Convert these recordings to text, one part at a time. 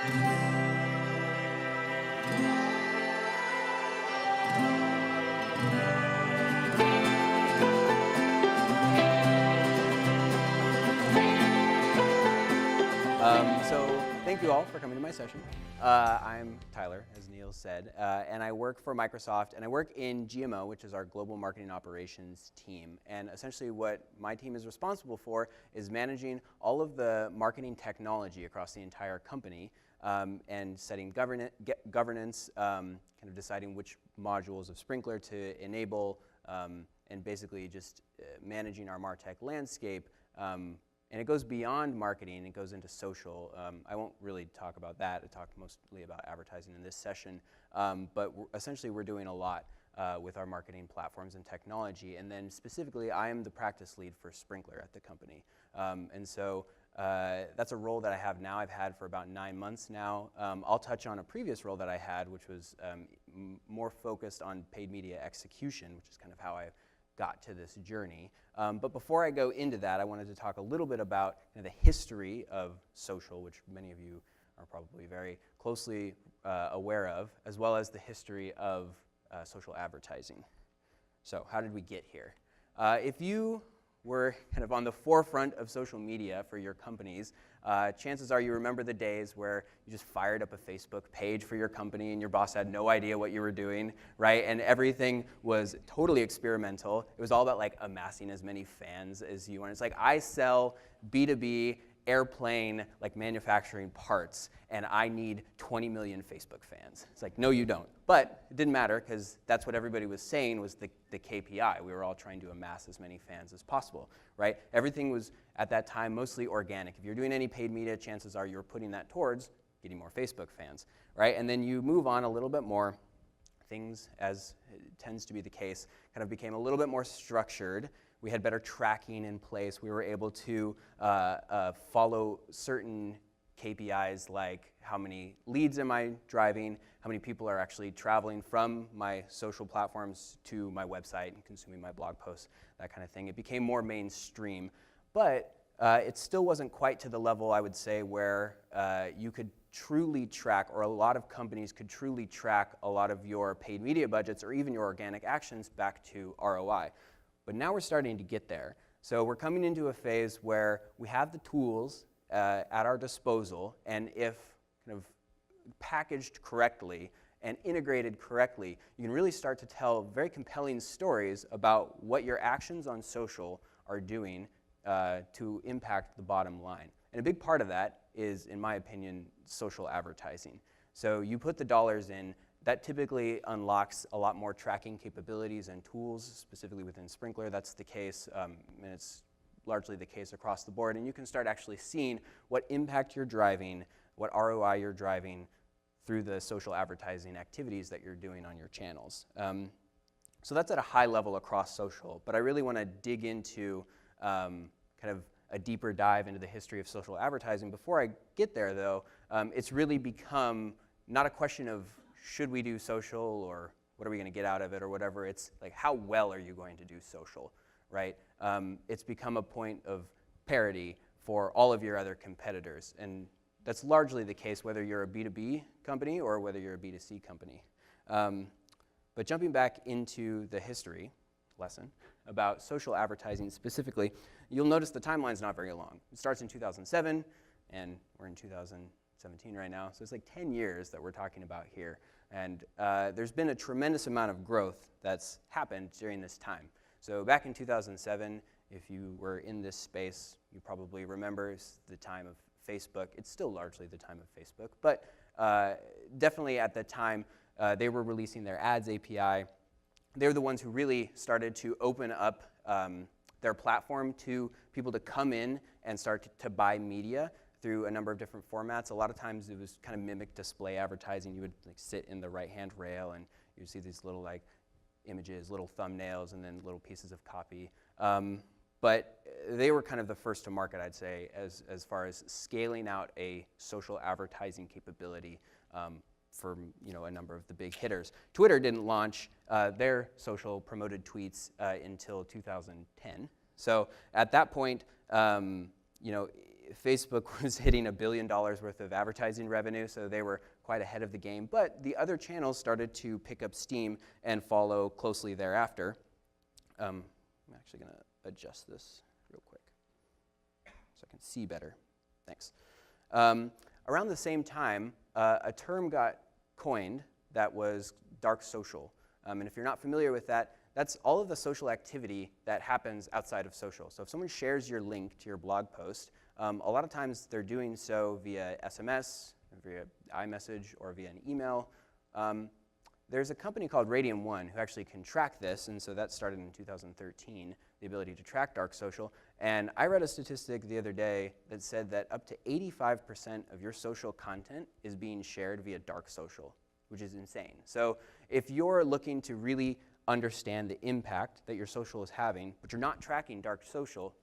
Thank you all for coming to my session. I'm Tyler, as Neil said, and I work for Microsoft, and I work in GMO, which is our Global Marketing Operations team. And essentially what my team is responsible for is managing all of the marketing technology across the entire company, and setting governance, kind of deciding which modules of Sprinklr to enable, and basically just managing our MarTech landscape. And it goes beyond marketing, it goes into social. I won't really talk about that. I talk mostly about advertising in this session. But essentially we're doing a lot with our marketing platforms and technology. And then specifically, I am the practice lead for Sprinklr at the company. And so that's a role that I have now. I've had for about 9 months now. I'll touch on a previous role that I had, which was more focused on paid media execution, which is kind of how I got to this journey. But before I go into that, I wanted to talk a little bit about the history of social, which many of you are probably very closely aware of, as well as the history of social advertising. So how did we get here? If you were kind of on the forefront of social media for your companies, chances are you remember the days where you just fired up a Facebook page for your company and your boss had no idea what you were doing, right? And everything was totally experimental. It was all about like amassing as many fans as you want. It's like, I sell B2B airplane like manufacturing parts and I need 20 million Facebook fans. It's like, no, you don't. But it didn't matter because that's what everybody was saying was the KPI. We were all trying to amass as many fans as possible, right? Everything was at that time mostly organic. If you're doing any paid media, chances are you're putting that towards getting more Facebook fans, right? And then you move on a little bit more. Things, as tends to be the case, kind of became a little bit more structured. We had better tracking in place. We were able to follow certain KPIs like how many leads am I driving, how many people are actually traveling from my social platforms to my website and consuming my blog posts, that kind of thing. It became more mainstream, but it still wasn't quite to the level, I would say, where you could truly track, or a lot of companies could truly track a lot of your paid media budgets or even your organic actions back to ROI. But now we're starting to get there. So we're coming into a phase where we have the tools at our disposal, and if kind of packaged correctly and integrated correctly, you can really start to tell very compelling stories about what your actions on social are doing to impact the bottom line. And a big part of that is, in my opinion, social advertising. So you put the dollars in. That typically unlocks a lot more tracking capabilities and tools, specifically within Sprinklr. That's the case, and it's largely the case across the board. And you can start actually seeing what impact you're driving, what ROI you're driving through the social advertising activities that you're doing on your channels. So that's at a high level across social. But I really want to dig into kind of a deeper dive into the history of social advertising. Before I get there, though, it's really become not a question of should we do social or what are we going to get out of it or whatever. It's like, how well are you going to do social, right? It's become a point of parity for all of your other competitors. And that's largely the case whether you're a B2B company or whether you're a B2C company. But jumping back into the history lesson about social advertising specifically, you'll notice the timeline's not very long. It starts in 2007, and we're in 2017 right now, so it's like 10 years that we're talking about here. And there's been a tremendous amount of growth that's happened during this time. So back in 2007, if you were in this space, you probably remember the time of Facebook. It's still largely the time of Facebook, but definitely at the time, they were releasing their ads API. They're the ones who really started to open up their platform to people to come in and start to buy media through a number of different formats. A lot of times it was kind of mimic display advertising. You would like sit in the right-hand rail and you'd see these little like images, little thumbnails, and then little pieces of copy. But they were kind of the first to market, I'd say, as far as scaling out a social advertising capability for a number of the big hitters. Twitter didn't launch their social promoted tweets until 2010. So at that point, Facebook was hitting $1 billion worth of advertising revenue, so they were quite ahead of the game. But the other channels started to pick up steam and follow closely thereafter. I'm actually going to adjust this real quick so I can see better. Thanks. Around the same time, a term got coined that was dark social. And if you're not familiar with that, that's all of the social activity that happens outside of social. So if someone shares your link to your blog post, a lot of times they're doing so via SMS, via iMessage, or via an email. There's a company called Radium One who actually can track this, and so that started in 2013, the ability to track dark social. And I read a statistic the other day that said that up to 85% of your social content is being shared via dark social, which is insane. So if you're looking to really understand the impact that your social is having, but you're not tracking dark social,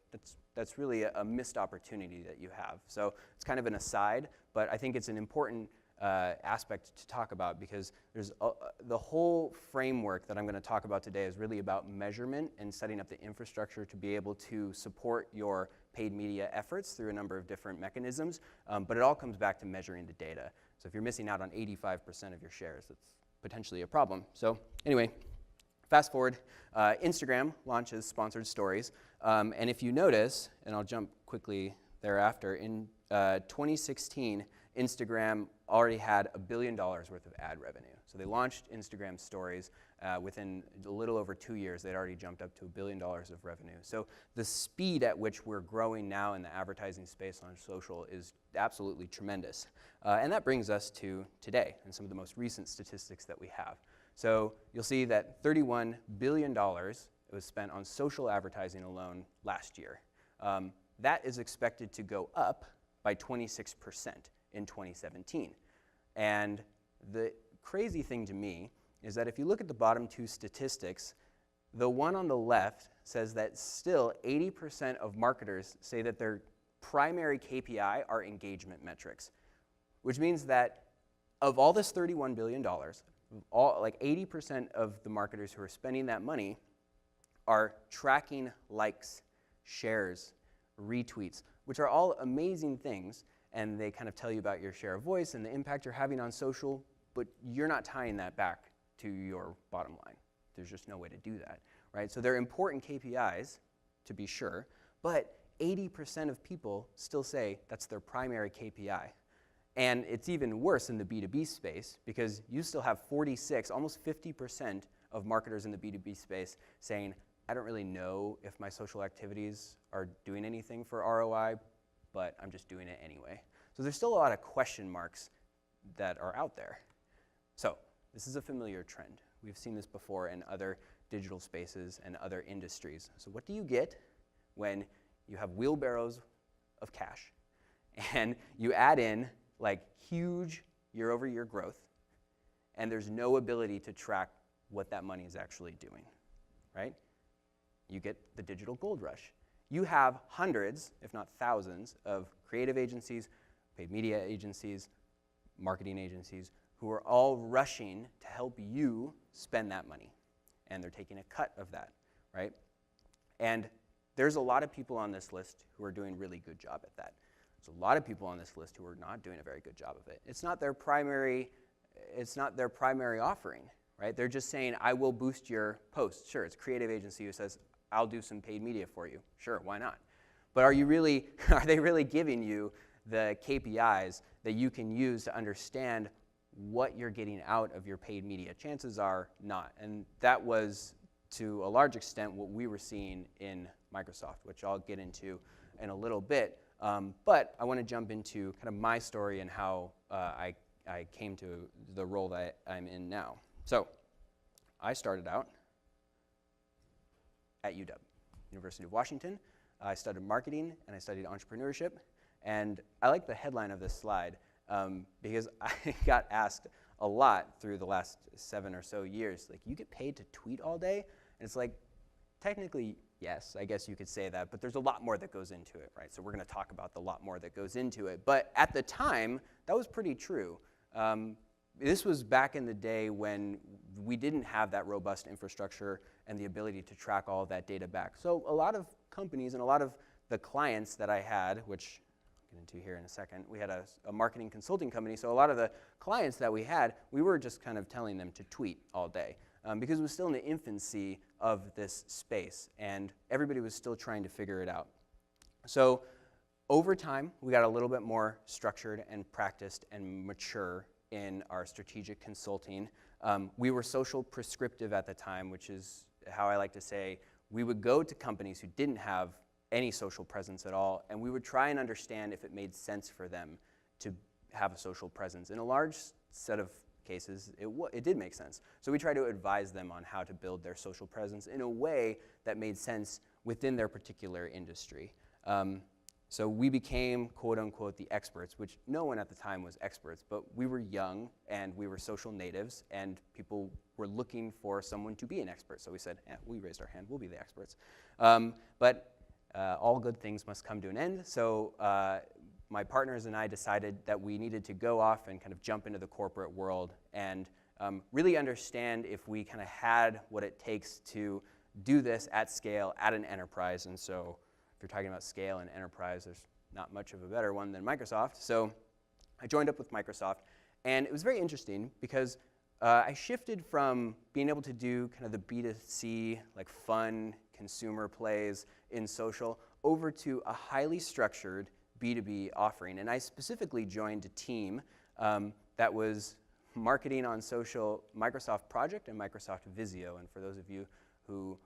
that's really a missed opportunity that you have. So it's kind of an aside, but I think it's an important aspect to talk about, because there's the whole framework that I'm going to talk about today is really about measurement and setting up the infrastructure to be able to support your paid media efforts through a number of different mechanisms, but it all comes back to measuring the data. So if you're missing out on 85% of your shares, that's potentially a problem. So anyway, fast forward, Instagram launches sponsored stories, and if you notice, and I'll jump quickly thereafter, in 2016, Instagram already had $1 billion worth of ad revenue. So they launched Instagram stories. Within a little over 2 years, they'd already jumped up to $1 billion of revenue. So the speed at which we're growing now in the advertising space on social is absolutely tremendous. And that brings us to today and some of the most recent statistics that we have. So you'll see that $31 billion was spent on social advertising alone last year. That is expected to go up by 26% in 2017. And the crazy thing to me is that if you look at the bottom two statistics, the one on the left says that still 80% of marketers say that their primary KPI are engagement metrics, which means that of all this $31 billion, like 80% of the marketers who are spending that money are tracking likes, shares, retweets, which are all amazing things, and they kind of tell you about your share of voice and the impact you're having on social, but you're not tying that back to your bottom line. There's just no way to do that, right? So they're important KPIs, to be sure, but 80% of people still say that's their primary KPI. And it's even worse in the B2B space, because you still have 46, almost 50% of marketers in the B2B space saying, I don't really know if my social activities are doing anything for ROI, but I'm just doing it anyway. So there's still a lot of question marks that are out there. So this is a familiar trend. We've seen this before in other digital spaces and other industries. So what do you get when you have wheelbarrows of cash and you add in like huge year-over-year growth, and there's no ability to track what that money is actually doing, right? You get the digital gold rush. You have hundreds, if not thousands, of creative agencies, paid media agencies, marketing agencies, who are all rushing to help you spend that money. And they're taking a cut of that, right? And there's a lot of people on this list who are doing a really good job at that. There's a lot of people on this list who are not doing a very good job of it. It's not their primary offering, right? They're just saying, I will boost your post. Sure, it's a creative agency who says, I'll do some paid media for you. Sure, why not? But are they really giving you the KPIs that you can use to understand what you're getting out of your paid media? Chances are not. And that was, to a large extent, what we were seeing in Microsoft, which I'll get into in a little bit. But I want to jump into kind of my story and how I came to the role that I'm in now. So I started out at UW, University of Washington. I studied marketing and I studied entrepreneurship. And I like the headline of this slide because I got asked a lot through the last 7 or so years, like, you get paid to tweet all day? And it's like, technically, yes, I guess you could say that, but there's a lot more that goes into it, right? So we're going to talk about the lot more that goes into it. But at the time, that was pretty true. This was back in the day when we didn't have that robust infrastructure and the ability to track all of that data back. So a lot of companies and a lot of the clients that I had, which get into here in a second. We had a marketing consulting company, so a lot of the clients that we had, we were just kind of telling them to tweet all day because it was still in the infancy of this space, and everybody was still trying to figure it out. So over time, we got a little bit more structured and practiced and mature in our strategic consulting. We were social prescriptive at the time, which is how I like to say we would go to companies who didn't have any social presence at all, and we would try and understand if it made sense for them to have a social presence. In a large set of cases, it did make sense. So we try to advise them on how to build their social presence in a way that made sense within their particular industry. So we became, quote unquote, the experts, which no one at the time was experts, but we were young and we were social natives and people were looking for someone to be an expert. So we said, we raised our hand, we'll be the experts. But all good things must come to an end. So my partners and I decided that we needed to go off and kind of jump into the corporate world and really understand if we kind of had what it takes to do this at scale at an enterprise. And so if you're talking about scale and enterprise, there's not much of a better one than Microsoft. So I joined up with Microsoft, and it was very interesting because I shifted from being able to do kind of the B2C, like fun consumer plays in social, over to a highly structured B2B offering. And I specifically joined a team that was marketing on social Microsoft Project and Microsoft Visio. And for those of you who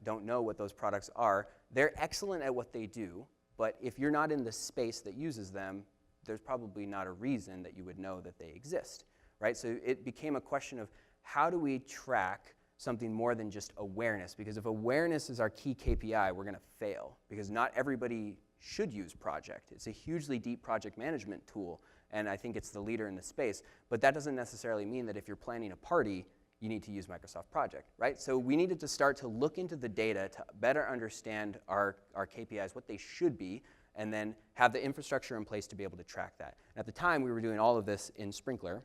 don't know what those products are, they're excellent at what they do, but if you're not in the space that uses them, there's probably not a reason that you would know that they exist, right? So it became a question of how do we track something more than just awareness? Because if awareness is our key KPI, we're gonna fail, because not everybody should use Project. It's a hugely deep project management tool, and I think it's the leader in the space, but that doesn't necessarily mean that if you're planning a party, you need to use Microsoft Project, right? So we needed to start to look into the data to better understand our KPIs, what they should be, and then have the infrastructure in place to be able to track that. And at the time, we were doing all of this in Sprinklr,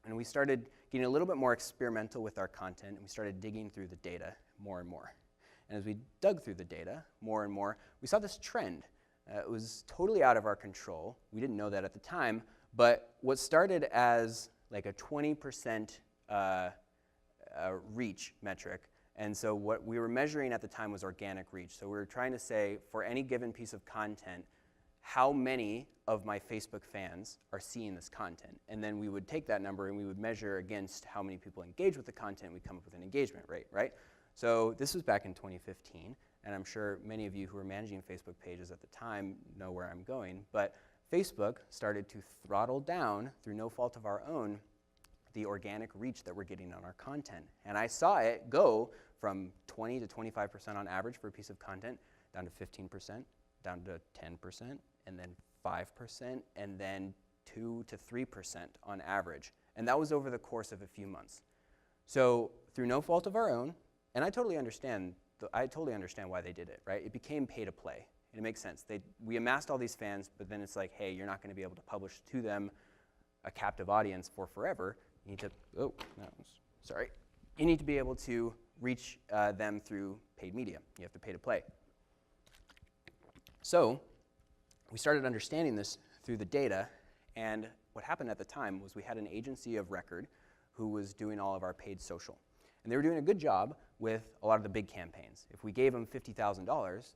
and we started getting a little bit more experimental with our content, and we started digging through the data more and more. And as we dug through the data more and more, we saw this trend. It was totally out of our control. We didn't know that at the time, but what started as like a 20% reach metric. And so what we were measuring at the time was organic reach. So we were trying to say, for any given piece of content, how many of my Facebook fans are seeing this content? And then we would take that number and we would measure against how many people engage with the content. We'd come up with an engagement rate, right? So this was back in 2015, and I'm sure many of you who were managing Facebook pages at the time know where I'm going, but Facebook started to throttle down, through no fault of our own, the organic reach that we're getting on our content. And I saw it go from 20 to 25% on average for a piece of content, down to 15%, down to 10%, and then 5%, and then 2 to 3% on average. And that was over the course of a few months. So through no fault of our own, and I totally understand why they did it, right? It became pay to play. And it makes sense. We amassed all these fans, but then it's like, hey, you're not going to be able to publish to them a captive audience for forever. You need to, You need to be able to reach them through paid media. You have to pay to play. So we started understanding this through the data, and what happened at the time was we had an agency of record who was doing all of our paid social. And they were doing a good job with a lot of the big campaigns. If we gave them $50,000,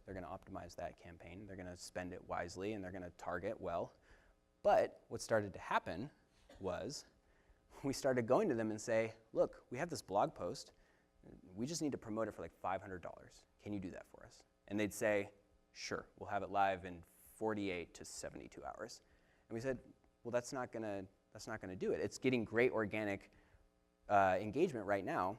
they're going to optimize that campaign, they're going to spend it wisely, and they're going to target well. But what started to happen was we started going to them and say, look, we have this blog post. We just need to promote it for like $500. Can you do that for us? And they'd say, sure, we'll have it live in 48 to 72 hours. And we said, well, that's not gonna do it. It's getting great organic engagement right now.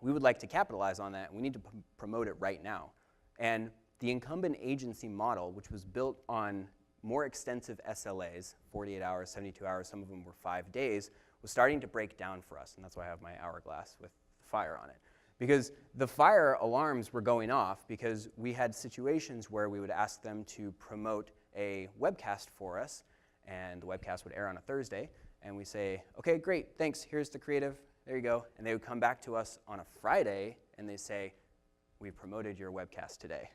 We would like to capitalize on that. We need to promote it right now. And the incumbent agency model, which was built on more extensive SLAs, 48 hours, 72 hours, some of them were 5 days, was starting to break down for us. And that's why I have my hourglass with the fire on it. Because the fire alarms were going off because we had situations where we would ask them to promote a webcast for us, and the webcast would air on a Thursday, and we say, okay, great, thanks, here's the creative, there you go. And they would come back to us on a Friday, and they say, we promoted your webcast today.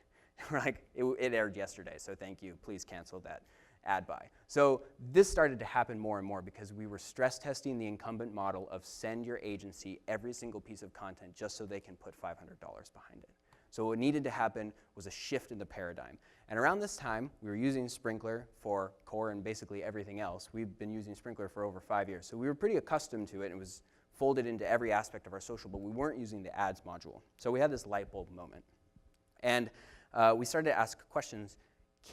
We're like, it aired yesterday, so thank you, please cancel that. ad buy. So this started to happen more and more because we were stress testing the incumbent model of send your agency every single piece of content just so they can put $500 behind it. So what needed to happen was a shift in the paradigm. And around this time, we were using Sprinklr for core and basically everything else. We've been using Sprinklr for over 5 years. So we were pretty accustomed to it. It was folded into every aspect of our social, but we weren't using the ads module. So we had this light bulb moment. And we started to ask questions.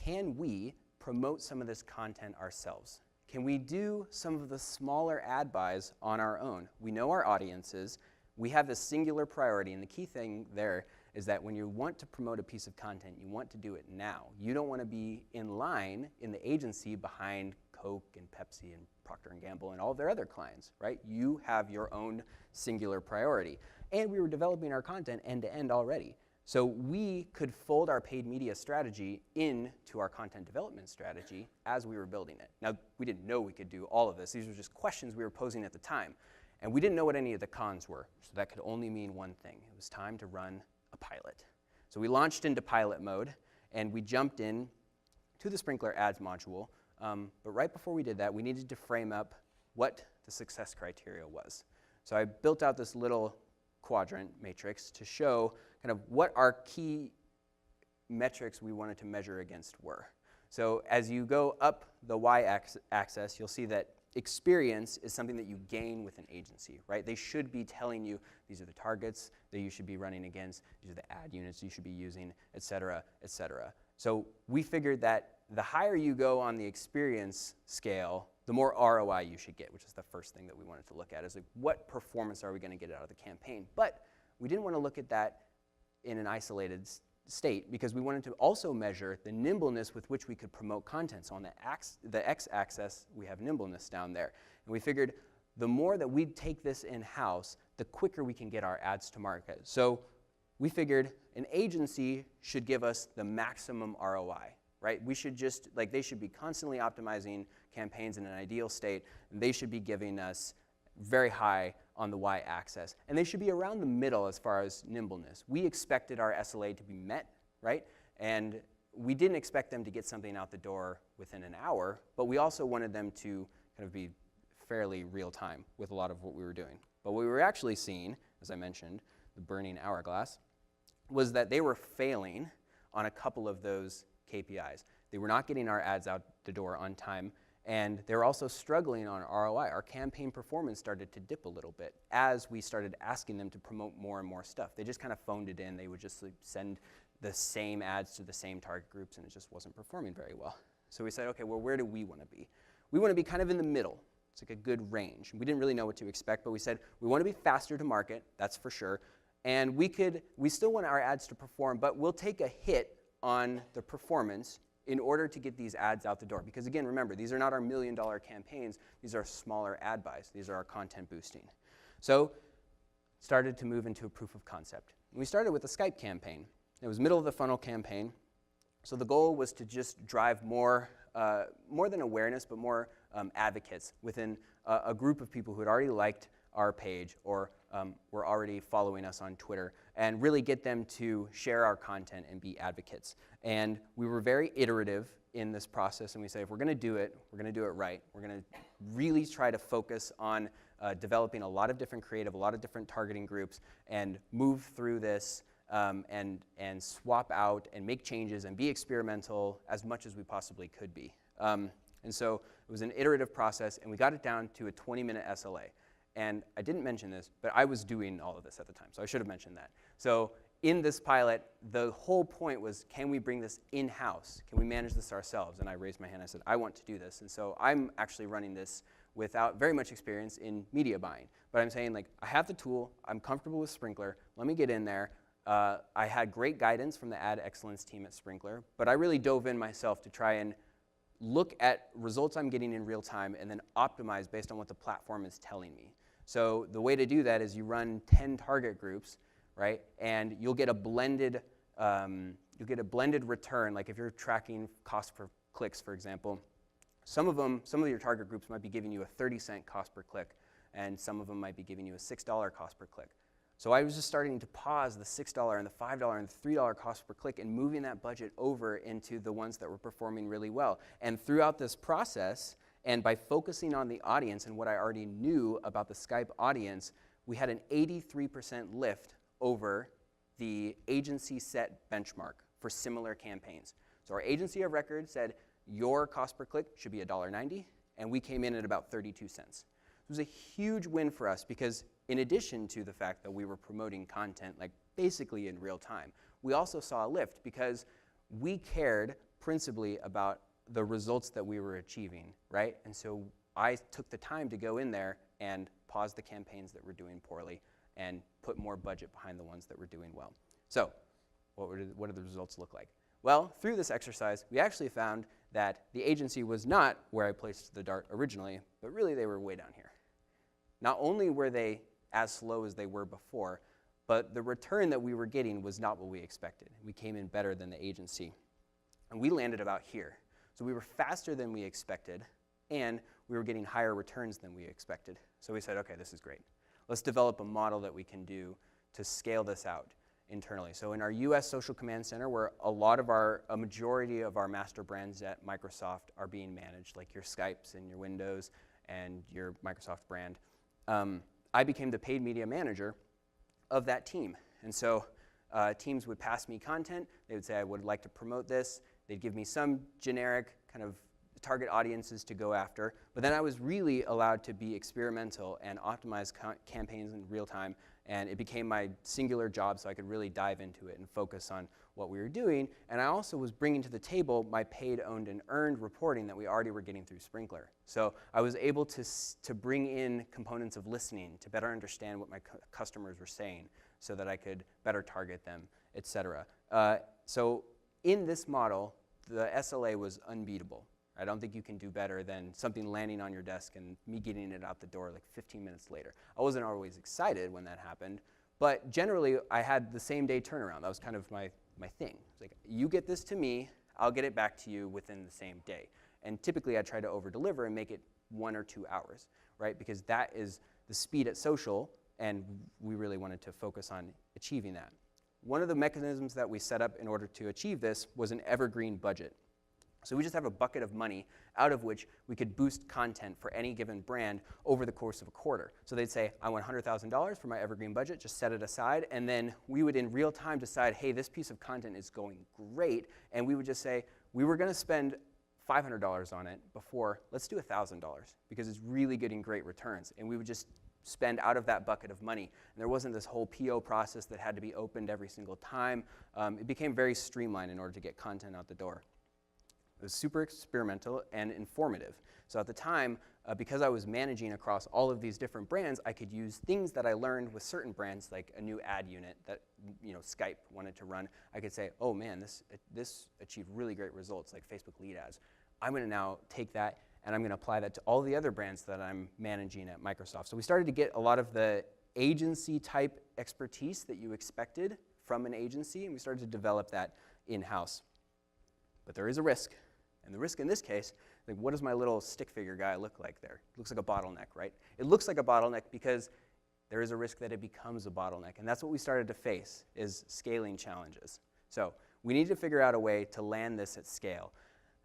Can we promote some of this content ourselves? Can we do some of the smaller ad buys on our own? We know our audiences. We have this singular priority, and the key thing there is that when you want to promote a piece of content, you want to do it now. You don't want to be in line in the agency behind Coke and Pepsi and Procter & Gamble and all of their other clients, right? You have your own singular priority. And we were developing our content end-to-end already. So we could fold our paid media strategy into our content development strategy as we were building it. Now, we didn't know we could do all of this. These were just questions we were posing at the time. And we didn't know what any of the cons were. So that could only mean one thing. It was time to run a pilot. So we launched into pilot mode, and we jumped in to the Sprinklr ads module. But right before we did that, we needed to frame up what the success criteria was. So I built out this little quadrant matrix to show kind of what our key metrics we wanted to measure against were. So as you go up the y-axis, you'll see that experience is something that you gain with an agency, right? They should be telling you these are the targets that you should be running against, these are the ad units you should be using, et cetera, et cetera. So we figured that the higher you go on the experience scale, the more ROI you should get, which is the first thing that we wanted to look at, is like what performance are we going to get out of the campaign? But we didn't want to look at that in an isolated state because we wanted to also measure the nimbleness with which we could promote content. So on the x-axis, we have nimbleness down there. And we figured the more that we take this in-house, the quicker we can get our ads to market. So we figured an agency should give us the maximum ROI, right? We should just, like, they should be constantly optimizing campaigns in an ideal state, and they should be giving us very high on the y-axis. And they should be around the middle as far as nimbleness. We expected our SLA to be met, right? And we didn't expect them to get something out the door within an hour, but we also wanted them to kind of be fairly real time with a lot of what we were doing. But what we were actually seeing, as I mentioned, the burning hourglass, was that they were failing on a couple of those KPIs. They were not getting our ads out the door on time, and they were also struggling on ROI. Our campaign performance started to dip a little bit as we started asking them to promote more and more stuff. They just kind of phoned it in. They would just like, send the same ads to the same target groups, and it just wasn't performing very well. So we said, okay, well, where do we want to be? We want to be kind of in the middle. It's like a good range. We didn't really know what to expect, but we said we want to be faster to market, that's for sure. And we still want our ads to perform, but we'll take a hit on the performance in order to get these ads out the door. Because again, remember, these are not our $1 million campaigns. These are smaller ad buys. These are our content boosting. So started to move into a proof of concept. And we started with a Skype campaign. It was middle of the funnel campaign. So the goal was to just drive more than awareness, but more advocates within a group of people who had already liked our page or were already following us on Twitter, and really get them to share our content and be advocates. And we were very iterative in this process, and we said, if we're going to do it, we're going to do it right. We're going to really try to focus on developing a lot of different creative, a lot of different targeting groups, and move through this and swap out and make changes and be experimental as much as we possibly could be. And so it was an iterative process, and we got it down to a 20-minute SLA. And I didn't mention this, but I was doing all of this at the time, so I should have mentioned that. So in this pilot, the whole point was, can we bring this in-house? Can we manage this ourselves? And I raised my hand, I said, I want to do this. And so I'm actually running this without very much experience in media buying. But I'm saying, like, I have the tool, I'm comfortable with Sprinklr, let me get in there. I had great guidance from the ad excellence team at Sprinklr, but I really dove in myself to try and look at results I'm getting in real time and then optimize based on what the platform is telling me. So the way to do that is you run 10 target groups, right? And you'll get a blended return. Like if you're tracking cost per clicks, for example, some of your target groups might be giving you a 30-cent cost per click, and some of them might be giving you a $6 cost per click. So I was just starting to pause the $6 and the $5 and the $3 cost per click and moving that budget over into the ones that were performing really well. And throughout this process, and by focusing on the audience and what I already knew about the Skype audience, we had an 83% lift over the agency set benchmark for similar campaigns. So our agency of record said your cost per click should be $1.90, and we came in at about 32 cents. It was a huge win for us because in addition to the fact that we were promoting content like basically in real time, we also saw a lift because we cared principally about the results that we were achieving, right? And so I took the time to go in there and pause the campaigns that were doing poorly and put more budget behind the ones that were doing well. So what do the results look like? Well, through this exercise, we actually found that the agency was not where I placed the dart originally, but really they were way down here. Not only were they as slow as they were before, but the return that we were getting was not what we expected. We came in better than the agency. And we landed about here. So we were faster than we expected, and we were getting higher returns than we expected. So we said, okay, this is great. Let's develop a model that we can do to scale this out internally. So in our US Social Command Center, where a majority of our master brands at Microsoft are being managed, like your Skypes and your Windows and your Microsoft brand, I became the paid media manager of that team. And so teams would pass me content. They would say, I would like to promote this. They'd give me some generic kind of target audiences to go after. But then I was really allowed to be experimental and optimize campaigns in real time. And it became my singular job, so I could really dive into it and focus on what we were doing. And I also was bringing to the table my paid, owned, and earned reporting that we already were getting through Sprinklr. So I was able to bring in components of listening to better understand what my customers were saying so that I could better target them, et cetera. So in this model, the SLA was unbeatable. I don't think you can do better than something landing on your desk and me getting it out the door like 15 minutes later. I wasn't always excited when that happened, but generally I had the same day turnaround. That was kind of my thing. It's like, you get this to me, I'll get it back to you within the same day. And typically I try to over-deliver and make it 1 or 2 hours, right? Because that is the speed at social, and we really wanted to focus on achieving that. One of the mechanisms that we set up in order to achieve this was an evergreen budget. So we just have a bucket of money out of which we could boost content for any given brand over the course of a quarter. So they'd say, I want $100,000 for my evergreen budget, just set it aside, and then we would in real time decide, hey, this piece of content is going great, and we would just say, we were gonna spend $500 on it before, let's do $1,000, because it's really getting great returns. And we would just spend out of that bucket of money. And there wasn't this whole PO process that had to be opened every single time. It became very streamlined in order to get content out the door. It was super experimental and informative. So at the time, because I was managing across all of these different brands, I could use things that I learned with certain brands, like a new ad unit that Skype wanted to run. I could say, oh man, this achieved really great results, like Facebook lead ads. I'm gonna now take that and I'm gonna apply that to all the other brands that I'm managing at Microsoft. So we started to get a lot of the agency type expertise that you expected from an agency, and we started to develop that in-house. But there is a risk. And the risk in this case, like, what does my little stick figure guy look like there? It looks like a bottleneck, right? It looks like a bottleneck because there is a risk that it becomes a bottleneck. And that's what we started to face, is scaling challenges. So we need to figure out a way to land this at scale.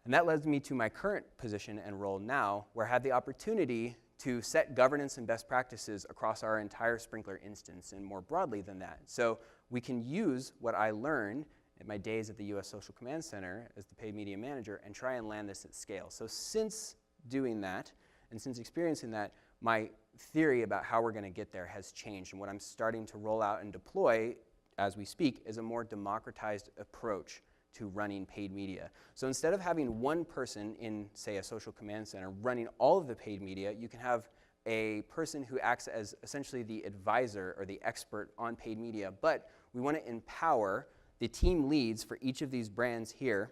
And that led me to my current position and role now, where I have the opportunity to set governance and best practices across our entire Sprinklr instance, and more broadly than that. So we can use what I learned in my days at the US Social Command Center as the paid media manager and try and land this at scale. So since doing that, and since experiencing that, my theory about how we're gonna get there has changed. And what I'm starting to roll out and deploy as we speak is a more democratized approach to running paid media. So instead of having one person in, say, a social command center running all of the paid media, you can have a person who acts as essentially the advisor or the expert on paid media, but we wanna empower the team leads for each of these brands here,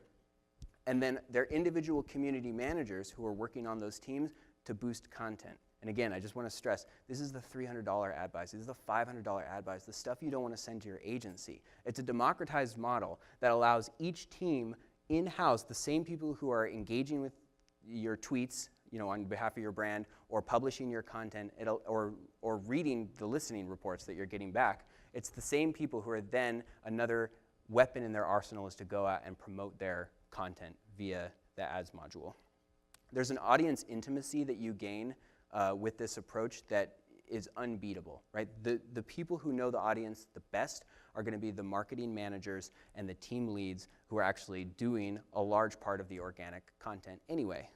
and then their individual community managers who are working on those teams to boost content. And again, I just want to stress, this is the $300 ad buys, this is the $500 ad buys, the stuff you don't want to send to your agency. It's a democratized model that allows each team in-house, the same people who are engaging with your tweets, on behalf of your brand, or publishing your content, or reading the listening reports that you're getting back, it's the same people who are then another weapon in their arsenal is to go out and promote their content via the ads module. There's an audience intimacy that you gain with this approach that is unbeatable, right? The people who know the audience the best are going to be the marketing managers and the team leads who are actually doing a large part of the organic content anyway.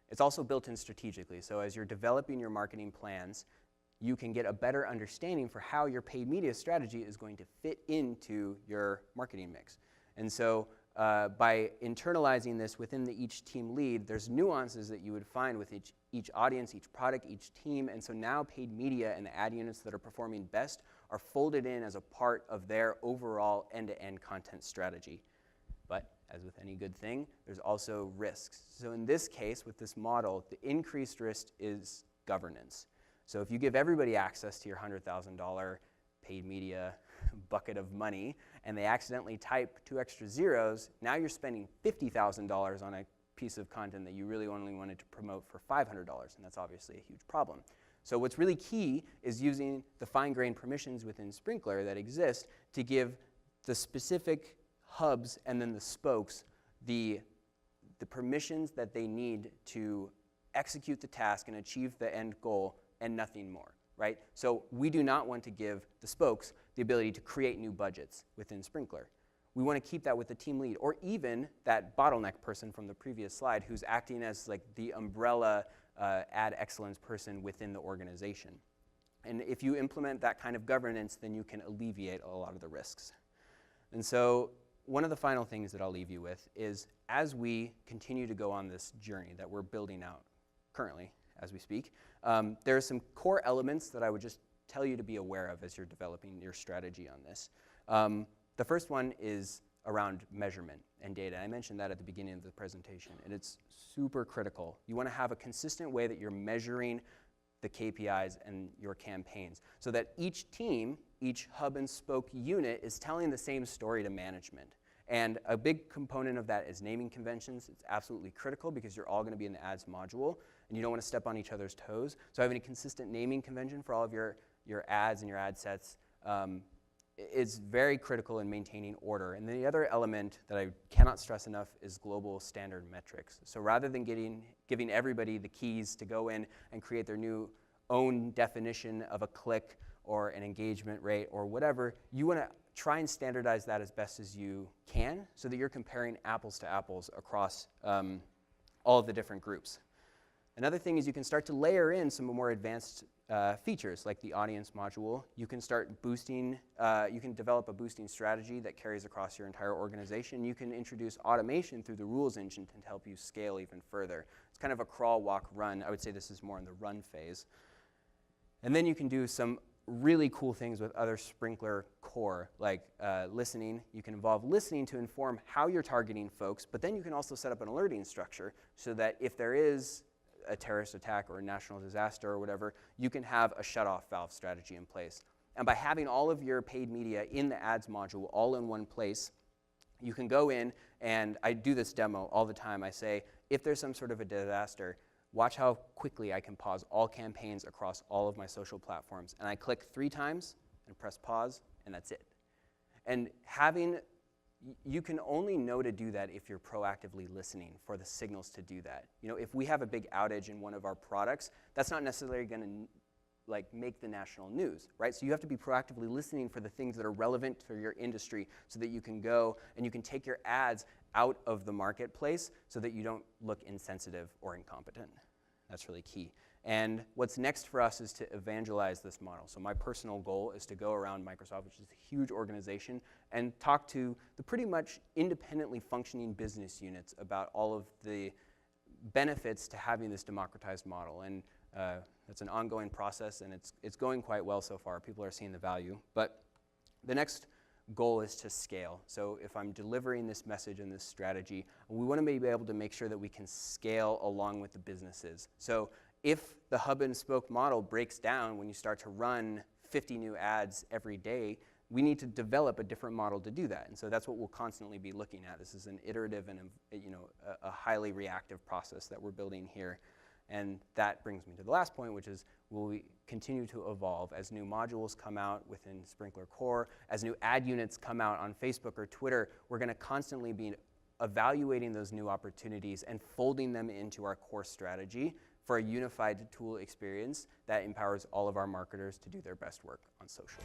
It's also built in strategically, so as you're developing your marketing plans, you can get a better understanding for how your paid media strategy is going to fit into your marketing mix. And so by internalizing this within each team lead, there's nuances that you would find with each audience, each product, each team, and so now paid media and the ad units that are performing best are folded in as a part of their overall end-to-end content strategy. But as with any good thing, there's also risks. So in this case, with this model, the increased risk is governance. So if you give everybody access to your $100,000 paid media bucket of money, and they accidentally type 2 extra zeros, now you're spending $50,000 on a piece of content that you really only wanted to promote for $500, and that's obviously a huge problem. So what's really key is using the fine-grained permissions within Sprinklr that exist to give the specific hubs and then the spokes the permissions that they need to execute the task and achieve the end goal and nothing more, right? So we do not want to give the spokes the ability to create new budgets within Sprinklr. We want to keep that with the team lead, or even that bottleneck person from the previous slide who's acting as like the umbrella ad excellence person within the organization. And if you implement that kind of governance, then you can alleviate a lot of the risks. And so one of the final things that I'll leave you with is as we continue to go on this journey that we're building out currently as we speak, there are some core elements that I would just tell you to be aware of as you're developing your strategy on this. The first one is around measurement and data. I mentioned that at the beginning of the presentation, and it's super critical. You want to have a consistent way that you're measuring the KPIs and your campaigns so that each team, each hub and spoke unit is telling the same story to management. And a big component of that is naming conventions. It's absolutely critical because you're all going to be in the ads module, and you don't want to step on each other's toes. So having a consistent naming convention for all of your ads and your ad sets is very critical in maintaining order. And then the other element that I cannot stress enough is global standard metrics. So rather than giving everybody the keys to go in and create their new own definition of a click or an engagement rate or whatever, you want to try and standardize that as best as you can so that you're comparing apples to apples across all of the different groups. Another thing is you can start to layer in some more advanced features like the audience module. You can start boosting, you can develop a boosting strategy that carries across your entire organization. You can introduce automation through the rules engine to help you scale even further. It's kind of a crawl, walk, run. I would say this is more in the run phase. And then you can do some really cool things with other Sprinklr core, like listening. You can involve listening to inform how you're targeting folks, but then you can also set up an alerting structure so that if there is a terrorist attack or a national disaster or whatever, you can have a shut-off valve strategy in place. And by having all of your paid media in the ads module all in one place, you can go in, and I do this demo all the time. I say, if there's some sort of a disaster, watch how quickly I can pause all campaigns across all of my social platforms. And I click 3 times and press pause, and that's it. And you can only know to do that if you're proactively listening for the signals to do that. You know, if we have a big outage in one of our products, that's not necessarily going to make the national news, right? So you have to be proactively listening for the things that are relevant for your industry so that you can go and you can take your ads out of the marketplace so that you don't look insensitive or incompetent. That's really key. And what's next for us is to evangelize this model. So my personal goal is to go around Microsoft, which is a huge organization, and talk to the pretty much independently functioning business units about all of the benefits to having this democratized model. And that's an ongoing process, and it's going quite well so far. People are seeing the value. But the next goal is to scale. So if I'm delivering this message and this strategy, we want to be able to make sure that we can scale along with the businesses. So if the hub and spoke model breaks down when you start to run 50 new ads every day, we need to develop a different model to do that. And so that's what we'll constantly be looking at. This is an iterative and a highly reactive process that we're building here. And that brings me to the last point, which is, will we continue to evolve as new modules come out within Sprinklr Core, as new ad units come out on Facebook or Twitter? We're going to constantly be evaluating those new opportunities and folding them into our core strategy for a unified tool experience that empowers all of our marketers to do their best work on social.